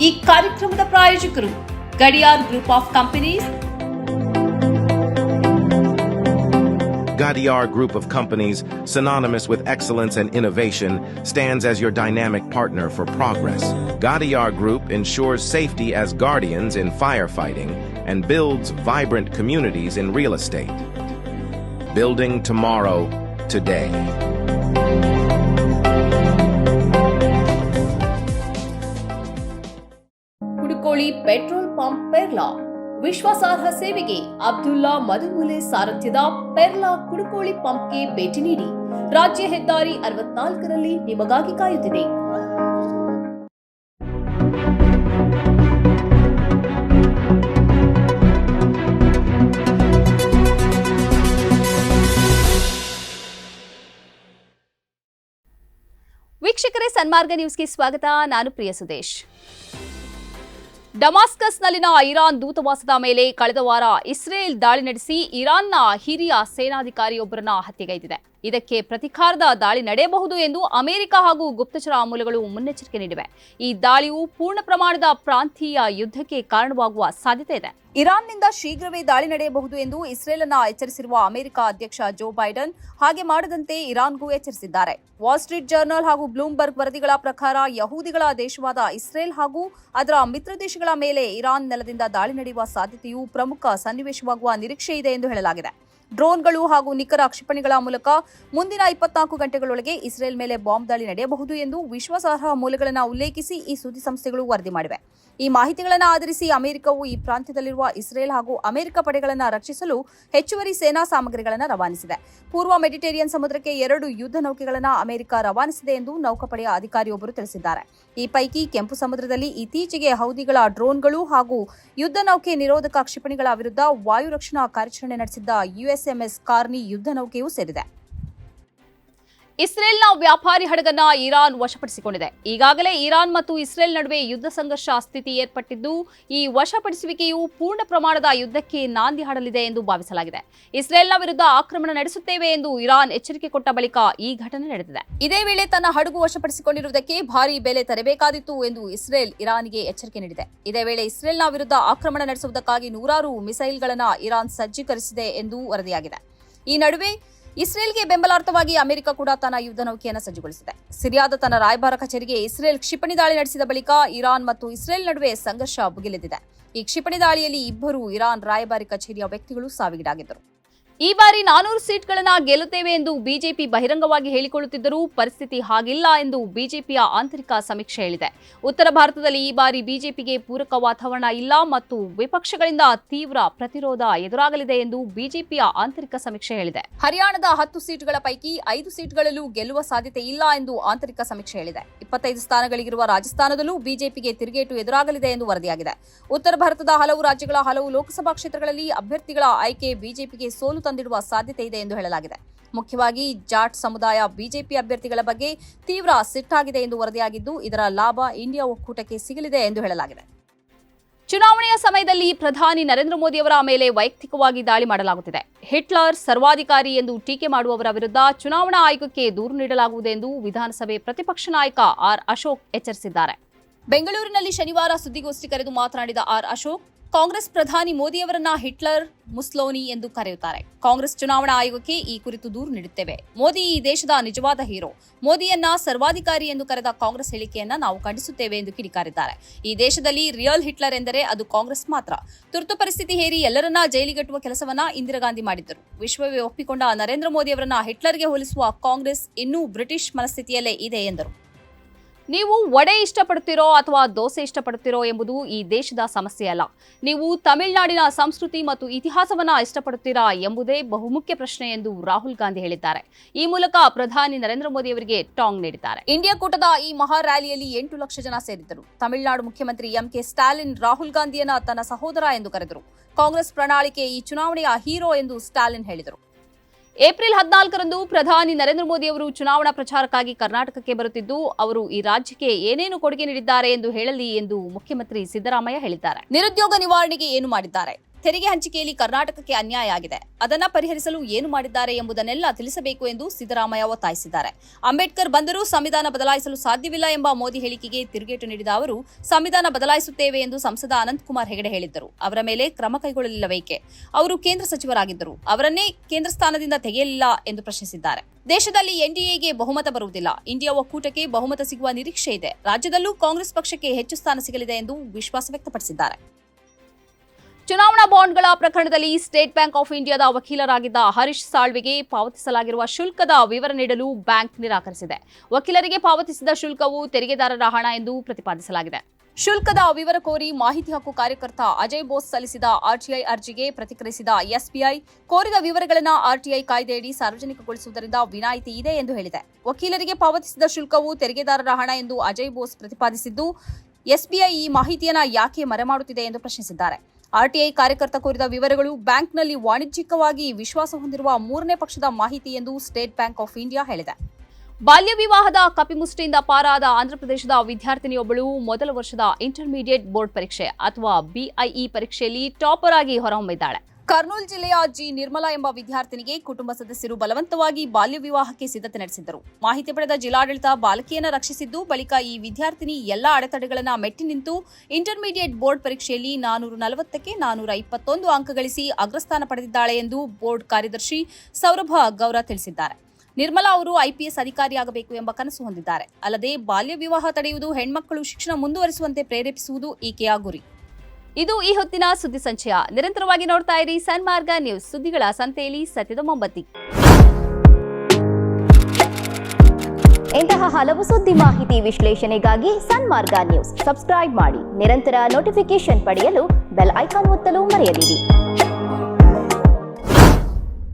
ಈ ಕಾರ್ಯಕ್ರಮದ ಪ್ರಾಯೋಜಕರು Gadiyar group of companies. Gadiar Group of Companies, synonymous with excellence and innovation, stands as your dynamic partner for progress. Gadiar Group ensures safety as guardians in firefighting and builds vibrant communities in real estate. Building tomorrow, today. Kudukoli petrol pump Perla ವಿಶ್ವಾಸಾರ್ಹ ಸೇವೆಗೆ ಅಬ್ದುಲ್ಲಾ ಮದುಮುಲೆ ಸಾರಥ್ಯದ ಪೆರ್ಲಾ ಕುಡುಕೋಳಿ ಪಂಪ್ಗೆ ಭೇಟಿ ನೀಡಿ. ರಾಜ್ಯ ಹೆದ್ದಾರಿ 64ರಲ್ಲಿ ನಿಮಗಾಗಿ ಕಾಯುತ್ತಿದೆ. ವೀಕ್ಷಕರೇ, ಸನ್ಮಾರ್ಗ ನ್ಯೂಸ್ಗೆ ಸ್ವಾಗತ. ನಾನು ಪ್ರಿಯ ಸುದೇಶ್. ಡಮಾಸ್ಕಸ್ನಲ್ಲಿನ ಇರಾನ್ ದೂತಾವಾಸದ ಮೇಲೆ ಕಳೆದ ವಾರ ಇಸ್ರೇಲ್ ದಾಳಿ ನಡೆಸಿ ಇರಾನ್ನ ಹಿರಿಯ ಸೇನಾಧಿಕಾರಿಯೊಬ್ಬರನ್ನ ಹತ್ಯೆಗೈದಿದೆ. ಇದಕ್ಕೆ ಪ್ರತೀಕಾರದ ದಾಳಿ ನಡೆಯಬಹುದು ಎಂದು ಅಮೆರಿಕ ಹಾಗೂ ಗುಪ್ತಚರ ಮೂಲಗಳು ಮುನ್ನೆಚ್ಚರಿಕೆ ನೀಡಿವೆ. ಈ ದಾಳಿಯು ಪೂರ್ಣ ಪ್ರಮಾಣದ ಪ್ರಾಂತೀಯ ಯುದ್ಧಕ್ಕೆ ಕಾರಣವಾಗುವ ಸಾಧ್ಯತೆ ಇದೆ. ಇರಾನ್ನಿಂದ ಶೀಘ್ರವೇ ದಾಳಿ ನಡೆಯಬಹುದು ಎಂದು ಇಸ್ರೇಲ್ ಅನ್ನ ಎಚ್ಚರಿಸಿರುವ ಅಮೆರಿಕ ಅಧ್ಯಕ್ಷ ಜೋ ಬೈಡನ್ ಹಾಗೆ ಮಾಡದಂತೆ ಇರಾನ್ಗೂ ಎಚ್ಚರಿಸಿದ್ದಾರೆ. ವಾಲ್ ಸ್ಟ್ರೀಟ್ ಜರ್ನಲ್ ಹಾಗೂ ಬ್ಲೂಮ್ಬರ್ಗ್ ವರದಿಗಳ ಪ್ರಕಾರ ಯಹೂದಿಗಳ ದೇಶವಾದ ಇಸ್ರೇಲ್ ಹಾಗೂ ಅದರ ಮಿತ್ರ ದೇಶಗಳ ಮೇಲೆ ಇರಾನ್ ನೆಲದಿಂದ ದಾಳಿ ನಡೆಯುವ ಸಾಧ್ಯತೆಯು ಪ್ರಮುಖ ಸನ್ನಿವೇಶವಾಗುವ ನಿರೀಕ್ಷೆ ಇದೆ ಎಂದು ಹೇಳಲಾಗಿದೆ. ಡ್ರೋನ್ಗಳು ಹಾಗೂ ನಿಖರ ಕ್ಷಿಪಣಿಗಳ ಮೂಲಕ ಮುಂದಿನ 24 ಗಂಟೆಗಳೊಳಗೆ ಇಸ್ರೇಲ್ ಮೇಲೆ ಬಾಂಬ್ ದಾಳಿ ನಡೆಯಬಹುದು ಎಂದು ವಿಶ್ವಾಸಾರ್ಹ ಮೂಲಗಳನ್ನು ಉಲ್ಲೇಖಿಸಿ ಈ ಸುದ್ದಿ ಸಂಸ್ಥೆಗಳು ವರದಿ ಮಾಡಿವೆ. ಈ ಮಾಹಿತಿಗಳನ್ನು ಆಧರಿಸಿ ಅಮೆರಿಕವು ಈ ಪ್ರಾಂತ್ಯದಲ್ಲಿರುವ ಇಸ್ರೇಲ್ ಹಾಗೂ ಅಮೆರಿಕ ಪಡೆಗಳನ್ನು ರಕ್ಷಿಸಲು ಹೆಚ್ಚುವರಿ ಸೇನಾ ಸಾಮಗ್ರಿಗಳನ್ನು ರವಾನಿಸಿದೆ. ಪೂರ್ವ ಮೆಡಿಟೇರಿಯನ್ ಸಮುದ್ರಕ್ಕೆ 2 ಯುದ್ಧ ನೌಕೆಗಳನ್ನು ಅಮೆರಿಕ ರವಾನಿಸಿದೆ ಎಂದು ನೌಕಾಪಡೆಯ ಅಧಿಕಾರಿಯೊಬ್ಬರು ತಿಳಿಸಿದ್ದಾರೆ. ಈ ಪೈಕಿ ಕೆಂಪು ಸಮುದ್ರದಲ್ಲಿ ಇತ್ತೀಚೆಗೆ ಹೌದಿಗಳ ಡ್ರೋನ್ಗಳು ಹಾಗೂ ಯುದ್ಧ ನೌಕೆ ನಿರೋಧಕ ಕ್ಷಿಪಣಿಗಳ ವಿರುದ್ಧ ವಾಯು ರಕ್ಷಣಾ ಕಾರ್ಯಾಚರಣೆ ನಡೆಸಿದ್ದ USMS ಕಾರ್ನಿ ಯುದ್ಧ ನೌಕೆಯೂ ಸೇರಿದೆ. ಇಸ್ರೇಲ್ನ ವ್ಯಾಪಾರಿ ಹಡಗನ್ನ ಇರಾನ್ ವಶಪಡಿಸಿಕೊಂಡಿದೆ. ಈಗಾಗಲೇ ಇರಾನ್ ಮತ್ತು ಇಸ್ರೇಲ್ ನಡುವೆ ಯುದ್ಧ ಸಂಘರ್ಷ ಸ್ಥಿತಿ ಏರ್ಪಟ್ಟಿದ್ದು, ಈ ವಶಪಡಿಸುವಿಕೆಯು ಪೂರ್ಣ ಪ್ರಮಾಣದ ಯುದ್ಧಕ್ಕೆ ನಾಂದಿ ಹಾಡಲಿದೆ ಎಂದು ಭಾವಿಸಲಾಗಿದೆ. ಇಸ್ರೇಲ್ನ ವಿರುದ್ಧ ಆಕ್ರಮಣ ನಡೆಸುತ್ತೇವೆ ಎಂದು ಇರಾನ್ ಎಚ್ಚರಿಕೆ ಕೊಟ್ಟ ಬಳಿಕ ಈ ಘಟನೆ ನಡೆದಿದೆ. ಇದೇ ವೇಳೆ ತನ್ನ ಹಡಗು ವಶಪಡಿಸಿಕೊಂಡಿರುವುದಕ್ಕೆ ಭಾರೀ ಬೆಲೆ ತೆರಬೇಕಾದಿತ್ತು ಎಂದು ಇಸ್ರೇಲ್ ಇರಾನ್ಗೆ ಎಚ್ಚರಿಕೆ ನೀಡಿದೆ. ಇದೇ ವೇಳೆ ಇಸ್ರೇಲ್ನ ವಿರುದ್ಧ ಆಕ್ರಮಣ ನಡೆಸುವುದಕ್ಕಾಗಿ 100 ಮಿಸೈಲ್ಗಳನ್ನು ಇರಾನ್ ಸಜ್ಜೀಕರಿಸಿದೆ ಎಂದು ವರದಿಯಾಗಿದೆ. ಈ ನಡುವೆ ಇಸ್ರೇಲ್ಗೆ ಬೆಂಬಲಾರ್ಥವಾಗಿ ಅಮೆರಿಕ ಕೂಡ ತನ್ನ ಯುದ್ಧ ನೌಕೆಯನ್ನು ಸಜ್ಜುಗೊಳಿಸಿದೆ. ಸಿರಿಯಾದ ತನ್ನ ರಾಯಭಾರ ಕಚೇರಿಗೆ ಇಸ್ರೇಲ್ ಕ್ಷಿಪಣಿ ದಾಳಿ ನಡೆಸಿದ ಬಳಿಕ ಇರಾನ್ ಮತ್ತು ಇಸ್ರೇಲ್ ನಡುವೆ ಸಂಘರ್ಷ ಭುಗಿಲೆದ್ದಿದೆ. ಈ ಕ್ಷಿಪಣಿ ದಾಳಿಯಲ್ಲಿ 2 ಇರಾನ್ ರಾಯಭಾರಿ ಕಚೇರಿಯ ವ್ಯಕ್ತಿಗಳು ಸಾವಿಗೀಡಾಗಿದ್ದರು. ಈ ಬಾರಿ 400 ಸೀಟ್ಗಳನ್ನು ಗೆಲ್ಲುತ್ತೇವೆ ಎಂದು ಬಿಜೆಪಿ ಬಹಿರಂಗವಾಗಿ ಹೇಳಿಕೊಳ್ಳುತ್ತಿದ್ದರೂ ಪರಿಸ್ಥಿತಿ ಹಾಗಿಲ್ಲ ಎಂದು ಬಿಜೆಪಿಯ ಆಂತರಿಕ ಸಮೀಕ್ಷೆ ಹೇಳಿದೆ. ಉತ್ತರ ಭಾರತದಲ್ಲಿ ಈ ಬಾರಿ ಬಿಜೆಪಿಗೆ ಪೂರಕ ವಾತಾವರಣ ಇಲ್ಲ ಮತ್ತು ವಿಪಕ್ಷಗಳಿಂದ ತೀವ್ರ ಪ್ರತಿರೋಧ ಎದುರಾಗಲಿದೆ ಎಂದು ಬಿಜೆಪಿಯ ಆಂತರಿಕ ಸಮೀಕ್ಷೆ ಹೇಳಿದೆ. ಹರಿಯಾಣದ 10 ಸೀಟ್ಗಳ ಪೈಕಿ 5 ಸೀಟ್ಗಳಲ್ಲೂ ಗೆಲ್ಲುವ ಸಾಧ್ಯತೆ ಇಲ್ಲ ಎಂದು ಆಂತರಿಕ ಸಮೀಕ್ಷೆ ಹೇಳಿದೆ. 25 ಸ್ಥಾನಗಳಿಗಿರುವ ರಾಜಸ್ಥಾನದಲ್ಲೂ ಬಿಜೆಪಿಗೆ ತಿರುಗೇಟು ಎದುರಾಗಲಿದೆ ಎಂದು ವರದಿಯಾಗಿದೆ. ಉತ್ತರ ಭಾರತದ ಹಲವು ರಾಜ್ಯಗಳ ಹಲವು ಲೋಕಸಭಾ ಕ್ಷೇತ್ರಗಳಲ್ಲಿ ಅಭ್ಯರ್ಥಿಗಳ ಆಯ್ಕೆ ಬಿಜೆಪಿಗೆ ಸೋಲು ತಂದಿಡುವ ಸಾಧ್ಯತೆ ಇದೆ ಎಂದು ಹೇಳಲಾಗಿದೆ. ಮುಖ್ಯವಾಗಿ ಜಾಟ್ ಸಮುದಾಯ ಬಿಜೆಪಿ ಅಭ್ಯರ್ಥಿಗಳ ಬಗ್ಗೆ ತೀವ್ರ ಸಿಟ್ಟಾಗಿದೆ ಎಂದು ವರದಿಯಾಗಿದ್ದು, ಇದರ ಲಾಭ ಇಂಡಿಯಾ ಒಕ್ಕೂಟಕ್ಕೆ ಸಿಗಲಿದೆ ಎಂದು ಹೇಳಲಾಗಿದೆ. ಚುನಾವಣೆಯ ಸಮಯದಲ್ಲಿ ಪ್ರಧಾನಿ ನರೇಂದ್ರ ಮೋದಿ ಅವರ ಮೇಲೆ ವೈಯಕ್ತಿಕವಾಗಿ ದಾಳಿ ಮಾಡಲಾಗುತ್ತಿದೆ. ಹಿಟ್ಲರ್ ಸರ್ವಾಧಿಕಾರಿ ಎಂದು ಟೀಕೆ ಮಾಡುವವರ ವಿರುದ್ಧ ಚುನಾವಣಾ ಆಯೋಗಕ್ಕೆ ದೂರು ನೀಡಲಾಗುವುದು ಎಂದು ವಿಧಾನಸಭೆ ಪ್ರತಿಪಕ್ಷ ನಾಯಕ ಆರ್ ಅಶೋಕ್ ಎಚ್ಚರಿಸಿದ್ದಾರೆ. ಬೆಂಗಳೂರಿನಲ್ಲಿ ಶನಿವಾರ ಸುದ್ದಿಗೋಷ್ಠಿ ಕರೆದು ಮಾತನಾಡಿದ ಆರ್ ಅಶೋಕ್, ಕಾಂಗ್ರೆಸ್ ಪ್ರಧಾನಿ ಮೋದಿಯವರನ್ನ ಹಿಟ್ಲರ್, ಮುಸ್ಲೋನಿ ಎಂದು ಕರೆಯುತ್ತಾರೆ. ಕಾಂಗ್ರೆಸ್ ಚುನಾವಣಾ ಆಯೋಗಕ್ಕೆ ಈ ಕುರಿತು ದೂರು ನೀಡುತ್ತೇವೆ. ಮೋದಿ ಈ ದೇಶದ ನಿಜವಾದ ಹೀರೋ. ಮೋದಿಯನ್ನ ಸರ್ವಾಧಿಕಾರಿ ಎಂದು ಕರೆದ ಕಾಂಗ್ರೆಸ್ ಹೇಳಿಕೆಯನ್ನ ನಾವು ಖಂಡಿಸುತ್ತೇವೆ ಎಂದು ಕಿಡಿಕಾರಿದ್ದಾರೆ. ಈ ದೇಶದಲ್ಲಿ ರಿಯಲ್ ಹಿಟ್ಲರ್ ಎಂದರೆ ಅದು ಕಾಂಗ್ರೆಸ್ ಮಾತ್ರ. ತುರ್ತು ಪರಿಸ್ಥಿತಿ ಹೇರಿ ಎಲ್ಲರನ್ನ ಜೈಲಿಗಟ್ಟುವ ಕೆಲಸವನ್ನ ಇಂದಿರಾ ಗಾಂಧಿ ಮಾಡಿದ್ದರು. ವಿಶ್ವವೇ ಒಪ್ಪಿಕೊಂಡ ನರೇಂದ್ರ ಮೋದಿ ಅವರನ್ನ ಹಿಟ್ಲರ್ಗೆ ಹೋಲಿಸುವ ಕಾಂಗ್ರೆಸ್ ಇನ್ನೂ ಬ್ರಿಟಿಷ್ ಮನಸ್ಥಿತಿಯಲ್ಲೇ ಇದೆ ಎಂದರು. ನೀವು ವಡೆ ಇಷ್ಟಪಡುತ್ತೀರೋ ಅಥವಾ ದೋಸೆ ಇಷ್ಟಪಡುತ್ತೀರೋ ಎಂಬುದು ಈ ದೇಶದ ಸಮಸ್ಯೆ ಅಲ್ಲ. ನೀವು ತಮಿಳುನಾಡಿನ ಸಂಸ್ಕೃತಿ ಮತ್ತು ಇತಿಹಾಸವನ್ನ ಇಷ್ಟಪಡುತ್ತೀರಾ ಎಂಬುದೇ ಬಹುಮುಖ್ಯ ಪ್ರಶ್ನೆ ಎಂದು ರಾಹುಲ್ ಗಾಂಧಿ ಹೇಳಿದ್ದಾರೆ. ಈ ಮೂಲಕ ಪ್ರಧಾನಿ ನರೇಂದ್ರ ಮೋದಿ ಅವರಿಗೆ ಟಾಂಗ್ ನೀಡಿದ್ದಾರೆ. ಇಂಡಿಯಾ ಕೂಟದ ಈ ಮಹಾ ರ್ಯಾಲಿಯಲ್ಲಿ 8 ಲಕ್ಷ ಜನ ಸೇರಿದ್ದರು. ತಮಿಳುನಾಡು ಮುಖ್ಯಮಂತ್ರಿ MK ಸ್ಟಾಲಿನ್ ರಾಹುಲ್ ಗಾಂಧಿಯನ್ನ ತನ್ನ ಸಹೋದರ ಎಂದು ಕರೆದರು. ಕಾಂಗ್ರೆಸ್ ಪ್ರಣಾಳಿಕೆ ಈ ಚುನಾವಣೆಯ ಹೀರೋ ಎಂದು ಸ್ಟಾಲಿನ್ ಹೇಳಿದರು. ಏಪ್ರಿಲ್ 14ರಂದು ಪ್ರಧಾನಿ ನರೇಂದ್ರ ಮೋದಿ ಅವರು ಚುನಾವಣಾ ಪ್ರಚಾರಕ್ಕಾಗಿ ಕರ್ನಾಟಕಕ್ಕೆ ಬರುತ್ತಿದ್ದು, ಅವರು ಈ ರಾಜ್ಯಕ್ಕೆ ಏನೇನು ಕೊಡುಗೆ ನೀಡಿದ್ದಾರೆ ಎಂದು ಹೇಳಲಿ ಎಂದು ಮುಖ್ಯಮಂತ್ರಿ ಸಿದ್ದರಾಮಯ್ಯ ಹೇಳಿದ್ದಾರೆ. ನಿರುದ್ಯೋಗ ನಿವಾರಣೆಗೆ ಏನು ಮಾಡಿದ್ದಾರೆ? ತೆರಿಗೆ ಹಂಚಿಕೆಯಲ್ಲಿ ಕರ್ನಾಟಕಕ್ಕೆ ಅನ್ಯಾಯ ಆಗಿದೆ. ಅದನ್ನ ಪರಿಹರಿಸಲು ಏನು ಮಾಡಿದ್ದಾರೆ ಎಂಬುದನ್ನೆಲ್ಲ ತಿಳಿಸಬೇಕು ಎಂದು ಸಿದ್ದರಾಮಯ್ಯ ಒತ್ತಾಯಿಸಿದ್ದಾರೆ. ಅಂಬೇಡ್ಕರ್ ಬಂದರೂ ಸಂವಿಧಾನ ಬದಲಾಯಿಸಲು ಸಾಧ್ಯವಿಲ್ಲ ಎಂಬ ಮೋದಿ ಹೇಳಿಕೆಗೆ ತಿರುಗೇಟು ನೀಡಿದ ಅವರು, ಸಂವಿಧಾನ ಬದಲಾಯಿಸುತ್ತೇವೆ ಎಂದು ಸಂಸದ ಅನಂತಕುಮಾರ್ ಹೆಗಡೆ ಹೇಳಿದ್ದರು. ಅವರ ಮೇಲೆ ಕ್ರಮ ಕೈಗೊಳ್ಳಲಿಲ್ಲವೇಕೆ? ಅವರು ಕೇಂದ್ರ ಸಚಿವರಾಗಿದ್ದರು. ಅವರನ್ನೇ ಕೇಂದ್ರ ಸ್ಥಾನದಿಂದ ತೆಗೆಯಲಿಲ್ಲ ಎಂದು ಪ್ರಶ್ನಿಸಿದ್ದಾರೆ. ದೇಶದಲ್ಲಿ ಎನ್ಡಿಎಗೆ ಬಹುಮತ ಬರುವುದಿಲ್ಲ. ಇಂಡಿಯಾ ಒಕ್ಕೂಟಕ್ಕೆ ಬಹುಮತ ಸಿಗುವ ನಿರೀಕ್ಷೆ ಇದೆ. ರಾಜ್ಯದಲ್ಲೂ ಕಾಂಗ್ರೆಸ್ ಪಕ್ಷಕ್ಕೆ ಹೆಚ್ಚು ಸ್ಥಾನ ಸಿಗಲಿದೆ ಎಂದು ವಿಶ್ವಾಸ ವ್ಯಕ್ತಪಡಿಸಿದ್ದಾರೆ. ಚುನಾವಣಾ ಬಾಂಡ್ಗಳ ಪ್ರಕರಣದಲ್ಲಿ ಸ್ಟೇಟ್ ಬ್ಯಾಂಕ್ ಆಫ್ ಇಂಡಿಯಾದ ವಕೀಲರಾಗಿದ್ದ ಹರೀಶ್ ಸಾಳ್ವೆಗೆ ಪಾವತಿಸಲಾಗಿರುವ ಶುಲ್ಕದ ವಿವರ ನೀಡಲು ಬ್ಯಾಂಕ್ ನಿರಾಕರಿಸಿದೆ. ವಕೀಲರಿಗೆ ಪಾವತಿಸಿದ ಶುಲ್ಕವು ತೆರಿಗೆದಾರರ ಹಣ ಎಂದು ಪ್ರತಿಪಾದಿಸಲಾಗಿದೆ. ಶುಲ್ಕದ ವಿವರ ಕೋರಿ ಮಾಹಿತಿ ಹಕ್ಕು ಕಾರ್ಯಕರ್ತ ಅಜಯ್ ಬೋಸ್ ಸಲ್ಲಿಸಿದ ಆರ್ಟಿಐ ಅರ್ಜಿಗೆ ಪ್ರತಿಕ್ರಿಯಿಸಿದ ಎಸ್ಬಿಐ, ಕೋರಿದ ವಿವರಗಳನ್ನು ಆರ್ಟಿಐ ಕಾಯ್ದೆಯಡಿ ಸಾರ್ವಜನಿಕಗೊಳಿಸುವುದರಿಂದ ವಿನಾಯಿತಿ ಇದೆ ಎಂದು ಹೇಳಿದೆ. ವಕೀಲರಿಗೆ ಪಾವತಿಸಿದ ಶುಲ್ಕವು ತೆರಿಗೆದಾರರ ಹಣ ಎಂದು ಅಜಯ್ ಬೋಸ್ ಪ್ರತಿಪಾದಿಸಿದ್ದು, ಎಸ್ಬಿಐ ಈ ಮಾಹಿತಿಯನ್ನು ಯಾಕೆ ಮರೆಮಾಡುತ್ತಿದೆ ಎಂದು ಪ್ರಶ್ನಿಸಿದ್ದಾರೆ. ಆರ್ಟಿಐ ಕಾರ್ಯಕರ್ತ ಕೋರಿದ ವಿವರಗಳು ಬ್ಯಾಂಕ್ನಲ್ಲಿ ವಾಣಿಜ್ಯಿಕವಾಗಿ ವಿಶ್ವಾಸ ಹೊಂದಿರುವ ಮೂರನೇ ಪಕ್ಷದ ಮಾಹಿತಿ ಎಂದು ಸ್ಟೇಟ್ ಬ್ಯಾಂಕ್ ಆಫ್ ಇಂಡಿಯಾ ಹೇಳಿದೆ. ಬಾಲ್ಯ ವಿವಾಹದ ಕಪಿಮುಷ್ಟಿಯಿಂದ ಪಾರಾದ ಆಂಧ್ರಪ್ರದೇಶದ ವಿದ್ಯಾರ್ಥಿನಿಯೊಬ್ಬಳು ಮೊದಲ ವರ್ಷದ ಇಂಟರ್ಮೀಡಿಯೇಟ್ ಬೋರ್ಡ್ ಪರೀಕ್ಷೆ ಅಥವಾ ಬಿಐಇ ಪರೀಕ್ಷೆಯಲ್ಲಿ ಟಾಪರ್ ಆಗಿ ಹೊರಹೊಮ್ಮಿದ್ದಾಳೆ. ಕರ್ನೂಲ್ ಜಿಲ್ಲೆಯ ಜಿ ನಿರ್ಮಲಾ ಎಂಬ ವಿದ್ಯಾರ್ಥಿನಿಗೆ ಕುಟುಂಬ ಸದಸ್ಯರು ಬಲವಂತವಾಗಿ ಬಾಲ್ಯ ವಿವಾಹಕ್ಕೆ ಸಿದ್ಧತೆ ನಡೆಸಿದ್ದರು. ಮಾಹಿತಿ ಪಡೆದ ಜಿಲ್ಲಾಡಳಿತ ಬಾಲಕಿಯನ್ನು ರಕ್ಷಿಸಿದ್ದು, ಬಳಿಕ ಈ ವಿದ್ಯಾರ್ಥಿನಿ ಎಲ್ಲಾ ಅಡೆತಡೆಗಳನ್ನು ಮೆಟ್ಟಿ ನಿಂತು ಇಂಟರ್ಮೀಡಿಯೇಟ್ ಬೋರ್ಡ್ ಪರೀಕ್ಷೆಯಲ್ಲಿ 440ಕ್ಕೆ 421 ಅಂಕ ಗಳಿಸಿ ಅಗ್ರಸ್ಥಾನ ಪಡೆದಿದ್ದಾಳೆ ಎಂದು ಬೋರ್ಡ್ ಕಾರ್ಯದರ್ಶಿ ಸೌರಭ ಗೌರ ತಿಳಿಸಿದ್ದಾರೆ. ನಿರ್ಮಲಾ ಅವರು ಐಪಿಎಸ್ ಅಧಿಕಾರಿಯಾಗಬೇಕು ಎಂಬ ಕನಸು ಹೊಂದಿದ್ದಾರೆ. ಅಲ್ಲದೆ ಬಾಲ್ಯ ವಿವಾಹ ತಡೆಯುವುದು, ಹೆಣ್ಮಕ್ಕಳು ಶಿಕ್ಷಣ ಮುಂದುವರಿಸುವಂತೆ ಪ್ರೇರೇಪಿಸುವುದು ಈಕೆಯ ಗುರಿ. ಇದು ಈ ಹೊತ್ತಿನ ಸುದ್ದಿ ಸಂಚಯ. ನಿರಂತರವಾಗಿ ನೋಡ್ತಾ ಇರಿ ಸನ್ಮಾರ್ಗ ನ್ಯೂಸ್. ಸುದ್ದಿಗಳ ಸಂತೆಯಲ್ಲಿ ಸತ್ಯದ ಮೊಂಬತ್ತಿ. ಇಂತಹ ಹಲವು ಸುದ್ದಿ ಮಾಹಿತಿ ವಿಶ್ಲೇಷಣೆಗಾಗಿ ಸನ್ಮಾರ್ಗ ನ್ಯೂಸ್ ಸಬ್ಸ್ಕ್ರೈಬ್ ಮಾಡಿ. ನಿರಂತರ ನೋಟಿಫಿಕೇಶನ್ ಪಡೆಯಲು ಬೆಲ್ ಐಕಾನ್ ಒತ್ತಲು ಮರೆಯದಿರಿ.